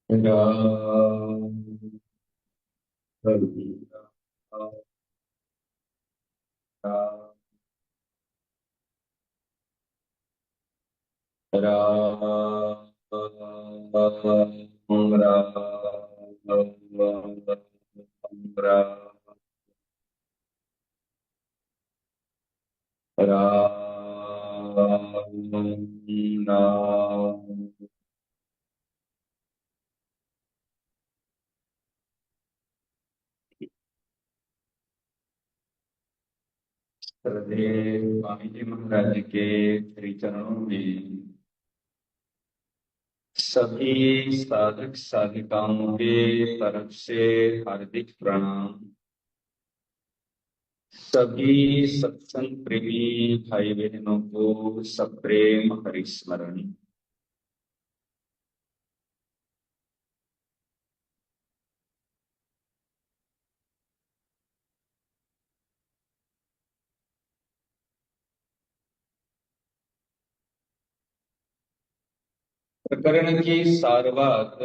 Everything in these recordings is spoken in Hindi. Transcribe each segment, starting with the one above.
राम श्रद्धेय स्वामी जी महाराज के श्री चरणों में सभी साधक साधिकाओं के तरफ से हार्दिक प्रणाम। सभी सत्संग प्रेमी भाई बहनों को सप्रेम हरिस्मरण। प्रकरण की सारवात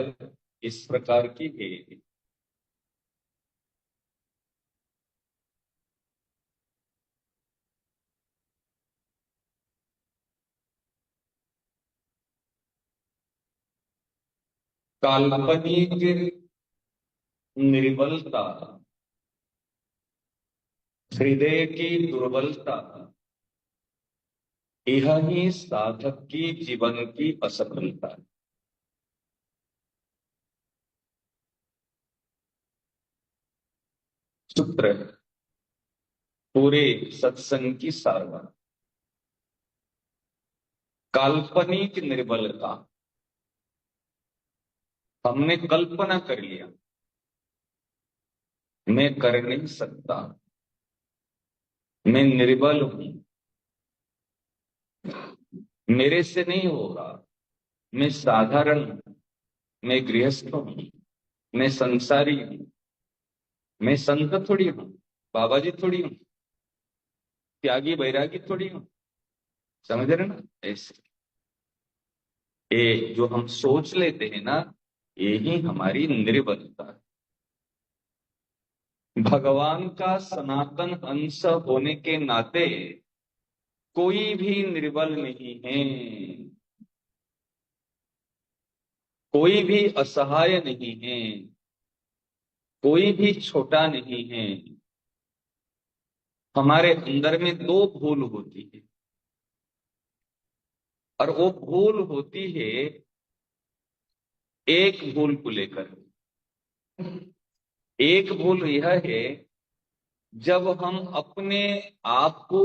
इस प्रकार की है। काल्पनिक निर्बलता, हृदय की दुर्बलता, यह ही साधक की जीवन की असफलता है। सूत्र है पूरे सत्संग की सारवात। काल्पनिक निर्बलता, हमने कल्पना कर लिया मैं कर नहीं सकता, मैं निर्बल हूं, मेरे से नहीं होगा, मैं साधारण हूं, मैं गृहस्थ हूं, मैं संसारी हूं, मैं संत थोड़ी हूं, बाबा जी थोड़ी हूं, त्यागी बैरागी थोड़ी हूं। समझ रहे ना? ऐसे ये जो हम सोच लेते हैं ना, यही हमारी निर्बलता है। भगवान का सनातन अंश होने के नाते कोई भी निर्बल नहीं है, कोई भी असहाय नहीं है, कोई भी छोटा नहीं है। हमारे अंदर में दो भूल होती है, और वो भूल होती है एक भूल को लेकर। एक भूल यह है, जब हम अपने आप को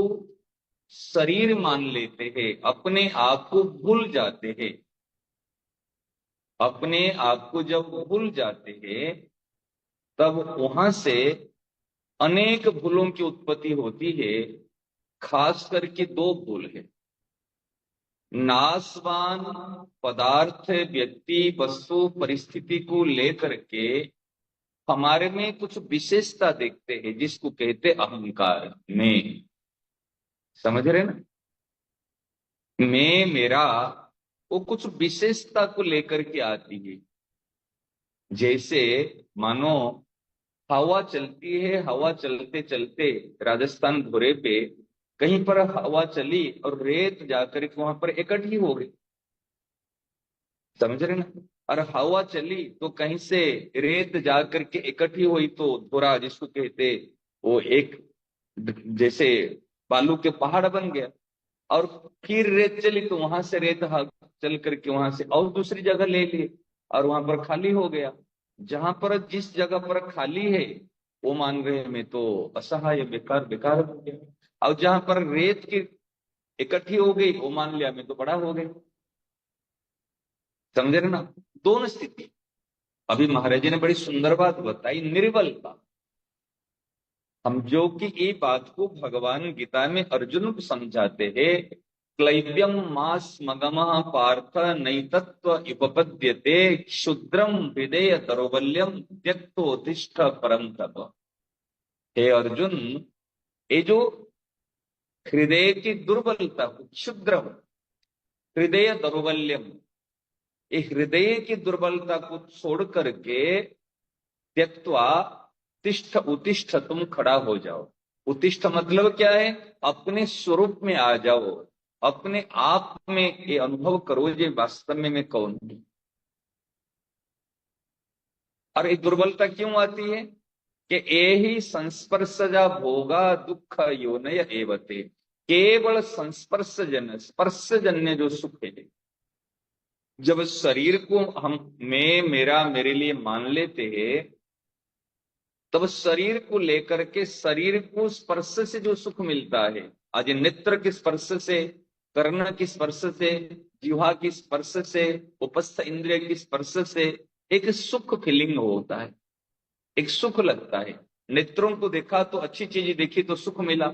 शरीर मान लेते हैं, अपने आप को भूल जाते हैं। अपने आप को जब भूल जाते हैं, तब वहां से अनेक भूलों की उत्पत्ति होती है। खास करके दो भूल है। नाशवान पदार्थ, व्यक्ति, वस्तु, परिस्थिति को लेकर के हमारे में कुछ विशेषता देखते हैं, जिसको कहते अहंकार में। समझ रहे ना? मैं, मेरा, वो कुछ विशेषता को लेकर के आती है। जैसे मानो हवा चलती है, हवा चलते चलते राजस्थान घोरे पे कहीं पर हवा चली और रेत जाकर के वहां पर इकट्ठी हो गई। समझ रहे ना? और हवा चली तो कहीं से रेत जाकर के इकट्ठी हुई तो धोरा, जिसको कहते, वो एक जैसे बालू के पहाड़ बन गया। और फिर रेत चली तो वहां से रेत चल करके वहां से और दूसरी जगह ले लिए, और वहां पर खाली हो गया। जहां पर जिस जगह पर खाली है, वो मान रहे मैं तो असहाय, बेकार बेकार हो गया। और जहां पर रेत की इकट्ठी हो गई, वो मान लिया मैं तो बड़ा हो गया। समझे रहे ना? दोनों स्थिति। अभी महाराज जी ने बड़ी सुंदर बात बताई, निर्बलता। हम जो कि ये बात को भगवान गीता में अर्जुन को समझाते हैं। क्लैब्यम मास मगम पार्थ नैतत्व उपपद्यते, क्षुद्रम हृदय दौर्बल्यम त्यक्तोत्तिष्ठ परम तप। हे अर्जुन, ये जो हृदय की दुर्बलता, क्षुद्र हृदय दौर्बल्यम, ये हृदय की दुर्बलता को छोड़ करके त्यक्त्वा तिष्ठ उत्तिष्ठ, तुम खड़ा हो जाओ। उत्तिष्ठ मतलब क्या है? अपने स्वरूप में आ जाओ, अपने आप में ये अनुभव करो ये वास्तव में मैं कौन हूं। और ये दुर्बलता क्यों आती है? कि ए ही संस्पर्शजा भोगा दुख योनय एवते, केवल संस्पर्शजन्य स्पर्शजन्य जो सुख है, जब शरीर को हम मैं मेरा मेरे लिए मान लेते हैं, तब शरीर को लेकर के शरीर को स्पर्श से जो सुख मिलता है, आज नेत्र के स्पर्श से, कर्ण की स्पर्श से, जिह्वा की स्पर्श से, उपस्थ इंद्रिय की स्पर्श से एक सुख फीलिंग होता है, एक सुख लगता है। नेत्रों को देखा तो अच्छी चीज देखी तो सुख मिला,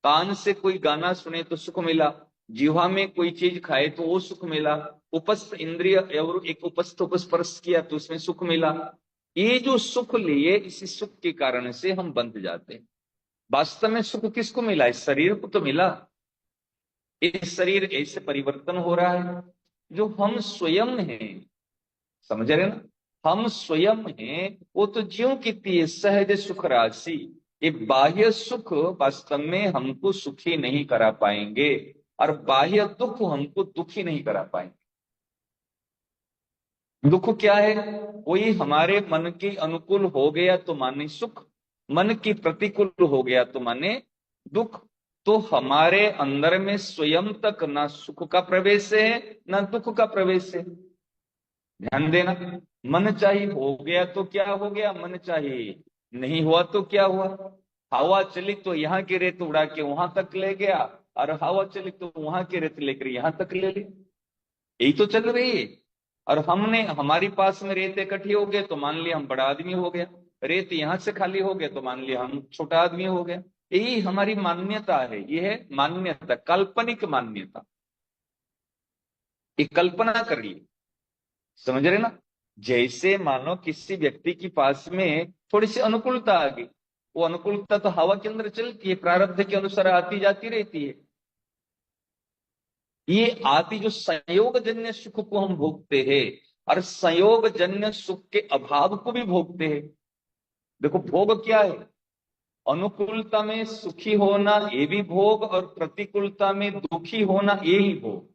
कान से कोई गाना सुने तो सुख मिला, जिह्वा में कोई चीज खाए तो वो सुख मिला, उपस्थ इंद्रिय और एक उपस्थ को स्पर्श किया तो उसमें सुख मिला। ये जो सुख लिए, इसी सुख के कारण से हम बंध जाते हैं। वास्तव में सुख किसको मिला? इस शरीर को तो मिला। इस शरीर ऐसे परिवर्तन हो रहा है जो हम स्वयं हैं, समझ रहे ना? हम स्वयं हैं, वो तो ज्यों की त्यों सहज सुख राशि। ये बाह्य सुख वास्तव में हमको सुखी नहीं करा पाएंगे, और बाह्य दुख हमको दुखी नहीं करा पाएंगे। दुख क्या है? कोई हमारे मन के अनुकूल हो गया तो माने सुख, मन की प्रतिकूल हो गया तो माने दुख। तो हमारे अंदर में स्वयं तक ना सुख का प्रवेश है ना दुख का प्रवेश है। ध्यान देना, मन चाहिए हो गया तो क्या हो गया, मन चाहिए नहीं हुआ तो क्या हुआ। हवा चली तो यहाँ की रेत उड़ा के वहां तक ले गया, और हवा चली तो वहां की रेत लेकर यहां तक ले ली, यही तो चल रही है। और हमने हमारी पास में रेत इकट्ठी हो गए तो मान लिया हम बड़ा आदमी हो गया, रेत यहां से खाली हो गया तो मान लिया हम छोटा आदमी हो गया। यही हमारी मान्यता है, ये है मान्यता, काल्पनिक मान्यता, ये कल्पना कर ली। समझ रहे ना? जैसे मानो किसी व्यक्ति के पास में थोड़ी सी अनुकूलता आ गई, वो अनुकूलता तो हवा के अंदर चलती है, प्रारब्ध के अनुसार आती जाती रहती है। ये आती जो संयोग जन्य सुख को हम भोगते हैं, और संयोग जन्य सुख के अभाव को भी भोगते हैं। देखो भोग क्या है? अनुकूलता में सुखी होना ये भी भोग, और प्रतिकूलता में दुखी होना ये ही भोग।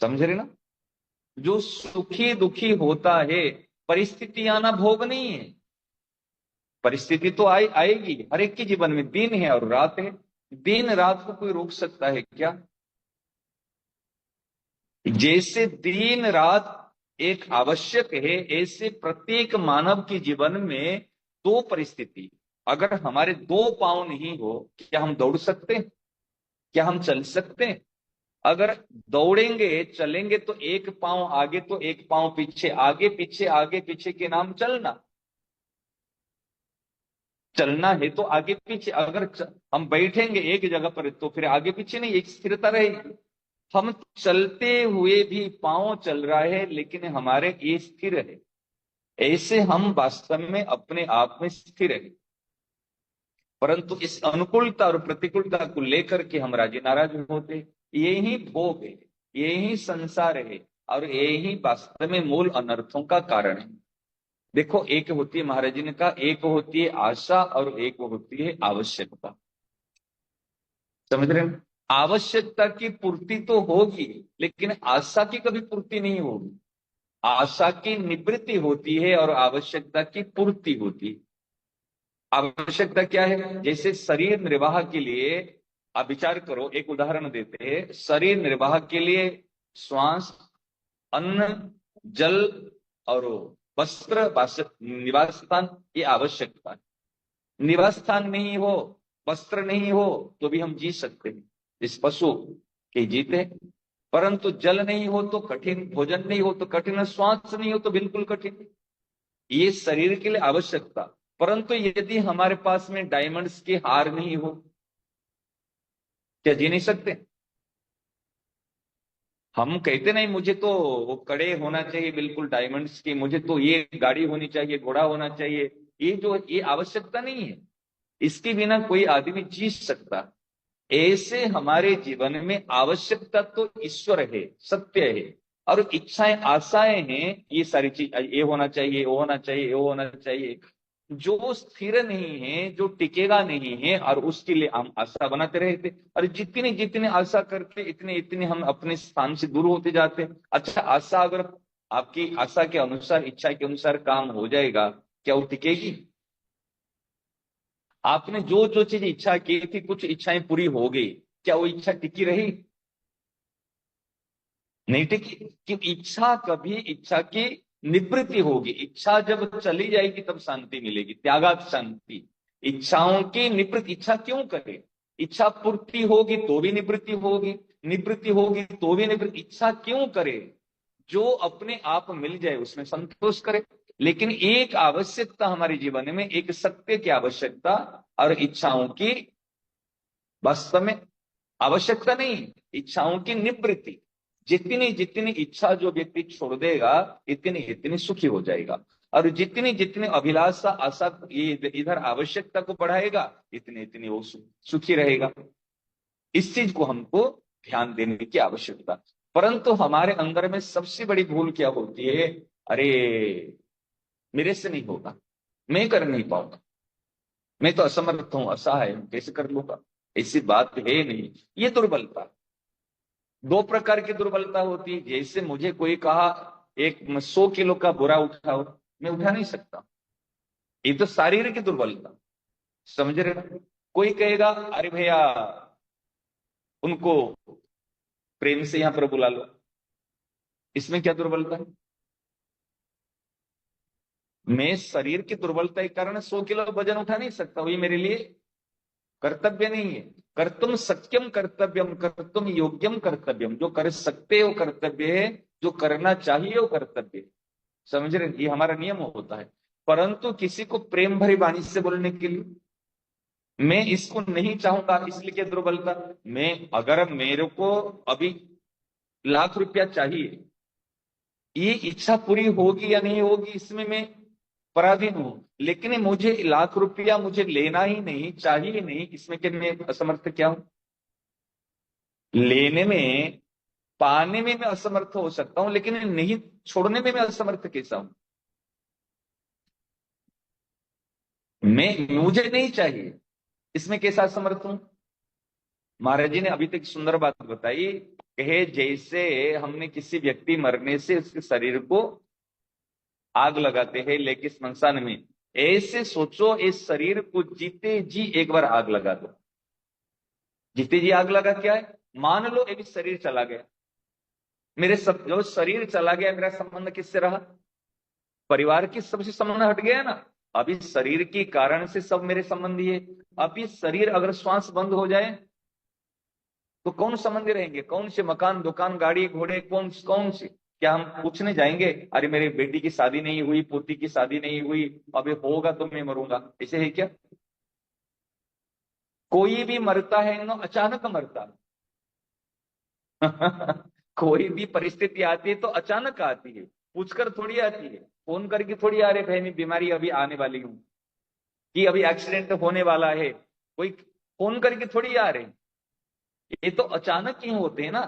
समझ रहे ना? जो सुखी दुखी होता है, परिस्थिति आना भोग नहीं है। परिस्थिति तो आएगी, हर एक के जीवन में दिन है और रात है। दिन रात को कोई रोक सकता है क्या? जैसे दिन रात एक आवश्यक है, ऐसे प्रत्येक मानव के जीवन में दो परिस्थिति। अगर हमारे दो पांव नहीं हो, क्या हम दौड़ सकते हैं? क्या हम चल सकते हैं? अगर दौड़ेंगे चलेंगे तो एक पांव आगे तो एक पांव पीछे, आगे पीछे आगे पीछे के नाम चलना। चलना है तो आगे पीछे, अगर हम बैठेंगे एक जगह पर तो फिर आगे पीछे नहीं, एक स्थिरता रहेगी। हम चलते हुए भी पांव चल रहा है लेकिन हमारे ये स्थिर है। ऐसे हम वास्तव में अपने आप में स्थिर है, परंतु इस अनुकूलता और प्रतिकूलता को लेकर के हम राजी नाराज होते। यही भोग है, यही संसार है, और यही वास्तव में मूल अनर्थों का कारण है। देखो, एक होती है महाराज जी ने कहा, एक होती है आशा और एक होती है आवश्यकता। समझ रहे हैं? आवश्यकता की पूर्ति तो होगी, लेकिन आशा की कभी पूर्ति नहीं होगी। आशा की निवृत्ति होती है और आवश्यकता की पूर्ति होती है। आवश्यकता क्या है? जैसे शरीर निर्वाह के लिए, आप विचार करो, एक उदाहरण देते हैं। शरीर निर्वाह के लिए श्वास, अन्न, जल और वस्त्र, निवास स्थान, ये आवश्यकता है। निवास स्थान नहीं हो, वस्त्र नहीं हो तो भी हम जी सकते हैं, इस पशु के जीते हैं। परंतु जल नहीं हो तो कठिन, भोजन नहीं हो तो कठिन, श्वास नहीं हो तो बिल्कुल कठिन। ये शरीर के लिए आवश्यकता। परंतु यदि हमारे पास में डायमंड्स के हार नहीं हो, क्या जी नहीं सकते? हम कहते नहीं मुझे तो वो कड़े होना चाहिए बिल्कुल डायमंड्स की, मुझे तो ये गाड़ी होनी चाहिए, घोड़ा होना चाहिए। ये आवश्यकता नहीं है, इसके बिना कोई आदमी जी सकता। ऐसे हमारे जीवन में आवश्यकता तो ईश्वर है, सत्य है, और इच्छाएं आशाएं हैं, ये सारी चीज, ये होना चाहिए, वो होना चाहिए, वो होना चाहिए, जो स्थिर नहीं है, जो टिकेगा नहीं है, और उसके लिए हम आशा बनाते रहते, और जितनी जितनी आशा करते इतने इतने हम अपने स्थान से दूर होते जाते हैं। अच्छा, आशा अगर आपकी आशा के अनुसार, इच्छा के अनुसार काम हो जाएगा, क्या वो टिकेगी? आपने जो जो चीज इच्छा की थी, कुछ इच्छाएं पूरी हो गई, क्या वो इच्छा टिकी रही? नहीं टिकी। कि इच्छा कभी, इच्छा की निवृत्ति होगी, इच्छा जब चली जाएगी तब शांति मिलेगी, त्यागात शांति। इच्छाओं की निवृत्ति, इच्छा क्यों करे? इच्छा पूर्ति होगी तो भी निवृत्ति होगी, निवृत्ति होगी तो भी निवृत्ति, इच्छा क्यों करे? जो अपने आप मिल जाए उसमें संतोष करे। लेकिन एक आवश्यकता हमारे जीवन में, एक सत्य की आवश्यकता, और इच्छाओं की वास्तव में आवश्यकता नहीं, इच्छाओं की निवृत्ति। जितनी जितनी इच्छा जो व्यक्ति छोड़ देगा, इतनी इतनी सुखी हो जाएगा, और जितनी जितनी अभिलाषा आशा ये इधर आवश्यकता को बढ़ाएगा, इतनी इतनी वो सुखी रहेगा। इस चीज को हमको ध्यान देने की आवश्यकता। परंतु हमारे अंदर में सबसे बड़ी भूल क्या होती है? अरे, मेरे से नहीं होगा, मैं कर नहीं पाऊंगा, मैं तो असमर्थ हूं, असहाय हूं, कैसे कर लूंगा? ऐसी बात है नहीं। ये दुर्बलता, दो प्रकार की दुर्बलता होती है। जैसे मुझे कोई कहा एक 100 किलो का बोरा उठाओ, मैं उठा नहीं सकता, ये तो शारीरिक दुर्बलता, समझ रहे ना? कोई कहेगा अरे भैया उनको प्रेम से यहां पर बुला लो, इसमें क्या दुर्बलता है? मैं शरीर की दुर्बलता के कारण 100 किलो वजन उठा नहीं सकता, वही मेरे लिए कर्तव्य नहीं है। कर्तुम सत्यम कर्तव्यम, कर्तुम योग्यम कर्तव्यम, जो कर सकते हो कर्तव्य है, जो करना चाहिए वो कर्तव्य है। समझ रहे? ये हमारा नियम होता है। परंतु किसी को प्रेम भरी वाणी से बोलने के लिए मैं इसको नहीं चाहूंगा, इसलिए क्या दुर्बलता? मैं, अगर मेरे को अभी लाख रुपया चाहिए, ये इच्छा पूरी होगी या नहीं होगी इसमें मैं पराधीन हूं, लेकिन मुझे लाख रुपया मुझे लेना ही नहीं, चाहिए नहीं, इसमें क्या मैं असमर्थ क्या हूं? लेने में, पाने में मैं असमर्थ हो सकता हूं, लेकिन नहीं छोड़ने में मैं असमर्थ कैसा हूं? मैं, मुझे नहीं चाहिए, इसमें कैसा असमर्थ हूं? महाराज जी ने अभी तक सुंदर बात बताई, कहे जैसे हमने किसी व्यक्ति मरने से उसके शरीर को आग लगाते हैं लेके स्मशान में, ऐसे सोचो इस शरीर को जीते जी एक बार आग लगा दो। जीते जी आग लगा क्या है? मान लो अभी शरीर चला गया, मेरे सब जो शरीर चला गया, मेरा संबंध किससे रहा? परिवार की सबसे संबंध हट गया ना। अभी शरीर के कारण से सब मेरे संबंधी है। अभी शरीर अगर श्वास बंद हो जाए तो कौन संबंधी रहेंगे? कौन से मकान, दुकान, गाड़ी, घोड़े, कौन कौन से? क्या हम पूछने जाएंगे अरे मेरी बेटी की शादी नहीं हुई, पोती की शादी नहीं हुई, अभी होगा तो मैं मरूंगा, ऐसे है क्या? कोई भी मरता है ना अचानक मरता है। कोई भी परिस्थिति आती है तो अचानक आती है, पूछकर थोड़ी आती है, फोन करके थोड़ी आ रहे भाई मैं बीमारी अभी आने वाली हूँ, कि अभी एक्सीडेंट होने वाला है, कोई फोन करके थोड़ी आ रहे। ये तो अचानक ही होते हैं ना।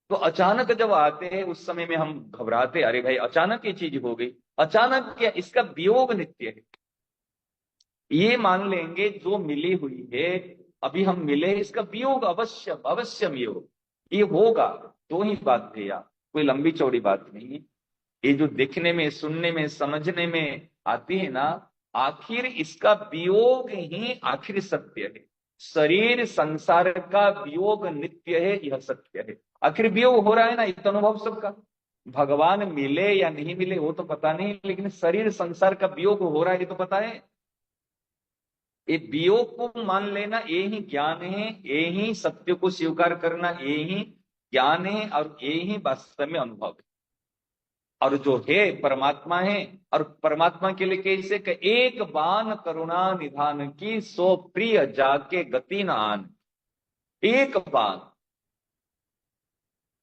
तो अचानक जब आते हैं उस समय में हम घबराते, अरे भाई अचानक ये चीज हो गई। अचानक क्या, इसका वियोग नित्य है। ये मान लेंगे जो मिली हुई है, अभी हम मिले, इसका वियोग अवश्य अवश्य वियोग, ये होगा। तो ही बात है यार, कोई लंबी चौड़ी बात नहीं है। ये जो देखने में, सुनने में, समझने में आती है ना, आखिर इसका वियोग ही आखिर सत्य है। शरीर संसार का वियोग नित्य है, यह सत्य है। आखिर वियोग हो रहा है ना, ये तो अनुभव सबका। भगवान मिले या नहीं मिले वो तो पता नहीं, लेकिन शरीर संसार का वियोग हो रहा है ये तो पता है। ये वियोग को मान लेना ये ही ज्ञान है, ये ही सत्य को स्वीकार करना, ये ही ज्ञान है, और ये ही वास्तव में अनुभव है। और जो है परमात्मा है। और परमात्मा के लिए कैसे कि एक बान करुणा निधान की, सो प्रिय जाके गति न आन। एक बान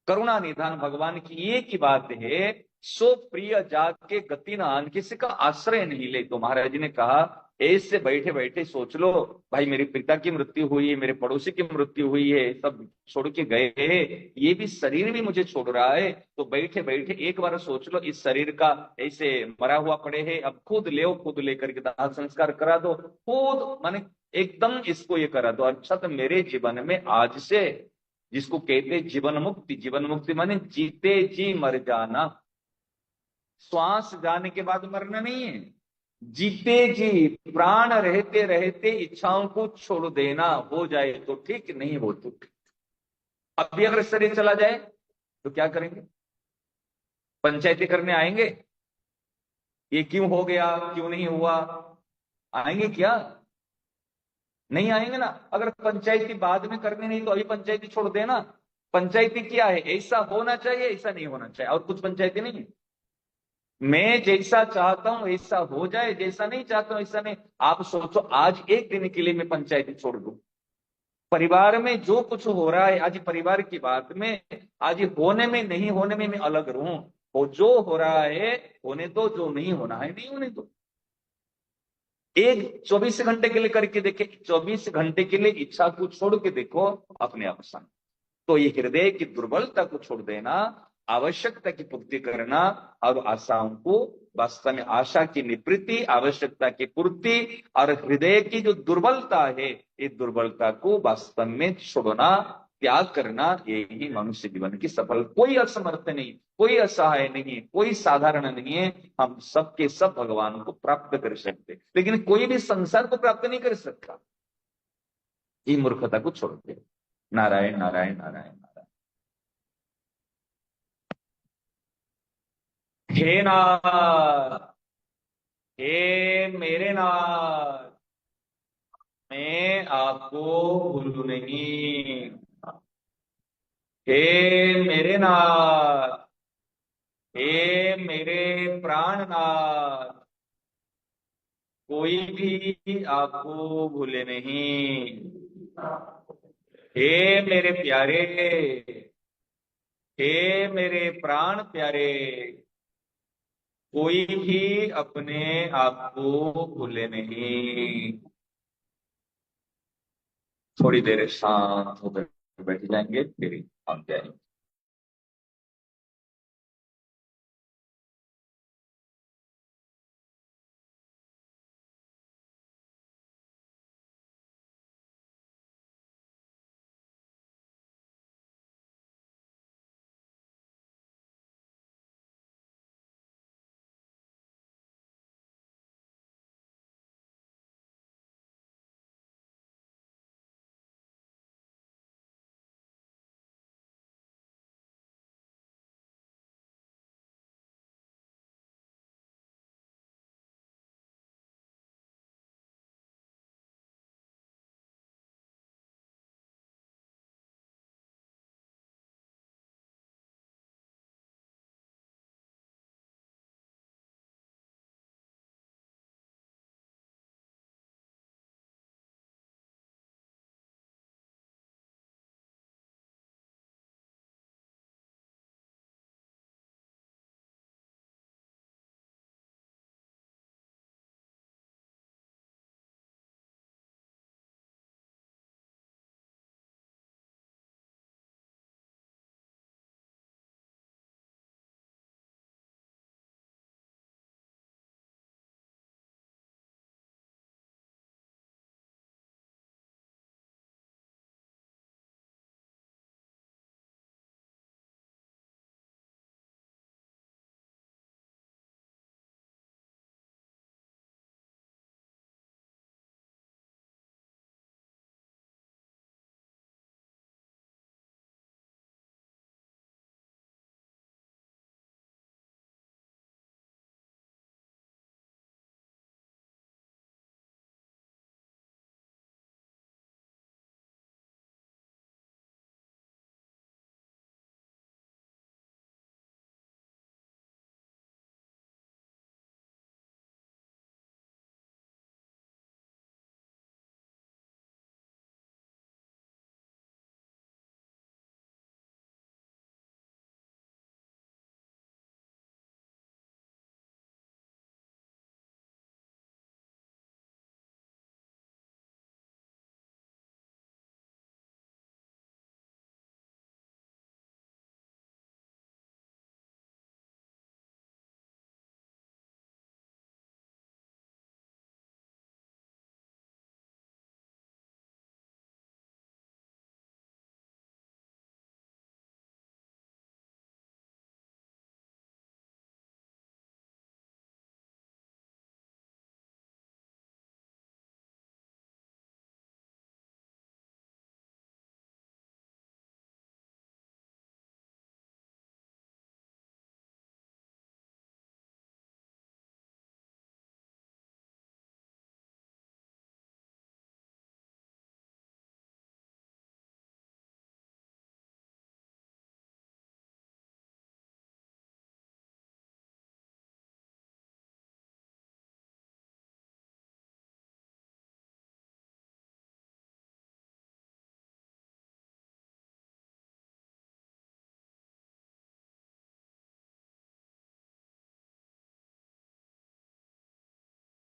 करुणा निधान भगवान की एक ही बात है, सो प्रिय जाके गति न आन, किसी का आश्रय नहीं ले। तो महाराज जी ने कहा ऐसे बैठे बैठे सोच लो, भाई मेरे पिता की मृत्यु हुई है, मेरे पड़ोसी की मृत्यु हुई है, सब छोड़ के गए हैं, ये भी शरीर भी मुझे छोड़ रहा है। तो बैठे बैठे एक बार सोच लो, इस शरीर का ऐसे मरा हुआ पड़े है, अब खुद ले, खुद लेकर के दाह संस्कार करा दो, खुद माने एकदम इसको ये करा दो। अच्छा, तो मेरे जीवन में आज से, जिसको कहते जीवन मुक्ति, जीवन मुक्ति माने जीते जी मर जाना, श्वास जाने के बाद मरना नहीं है, जीते जी प्राण रहते रहते इच्छाओं को छोड़ देना। हो जाए तो ठीक, नहीं हो तो ठीक। अभी अगर शरीर चला जाए तो क्या करेंगे? पंचायती करने आएंगे? ये क्यों हो गया, क्यों नहीं हुआ, आएंगे क्या? नहीं आएंगे ना। अगर पंचायती बाद में करनी नहीं तो अभी पंचायती छोड़ देना। पंचायती क्या है? ऐसा होना चाहिए, ऐसा नहीं होना चाहिए, और कुछ पंचायती नहीं है। मैं जैसा चाहता हूं ऐसा हो जाए, जैसा नहीं चाहता हूं ऐसा नहीं। आप सोचो, आज एक दिन के लिए मैं पंचायती छोड़ दूं, परिवार में जो कुछ हो रहा है, आज परिवार की बात में, आज होने में नहीं होने में मैं अलग रहूं। वो जो हो रहा है होने दो, जो नहीं होना है नहीं होने दो। एक 24 घंटे के लिए करके देखे, 24 घंटे के लिए इच्छा को छोड़ के देखो, अपने आप शांत। तो ये हृदय की दुर्बलता को छोड़ देना, आवश्यकता की पूर्ति करना, और आशाओं को, वास्तव में आशा की निवृत्ति, आवश्यकता की पूर्ति, और हृदय की जो दुर्बलता है, इस दुर्बलता को वास्तव में छोड़ना, त्याग करना, यही मनुष्य जीवन की सफल। कोई असमर्थ नहीं, कोई असहाय नहीं है, कोई साधारण नहीं है। हम सबके सब भगवान को प्राप्त कर सकते, लेकिन कोई भी संसार को प्राप्त नहीं कर सकता। ये मूर्खता को छोड़ दे। नारायण नारायण नारायण नारायण। हे नाथ, हे मेरे नाथ, मैं आपको भूलू नहीं। हे मेरे नाथ, हे मेरे प्राणनाथ, कोई भी आपको भूले नहीं। हे मेरे प्यारे, हे मेरे प्राण प्यारे, कोई भी अपने आप को भूले नहीं। थोड़ी देर शांत होकर बैठ जाएंगे, फिर हम जाएंगे।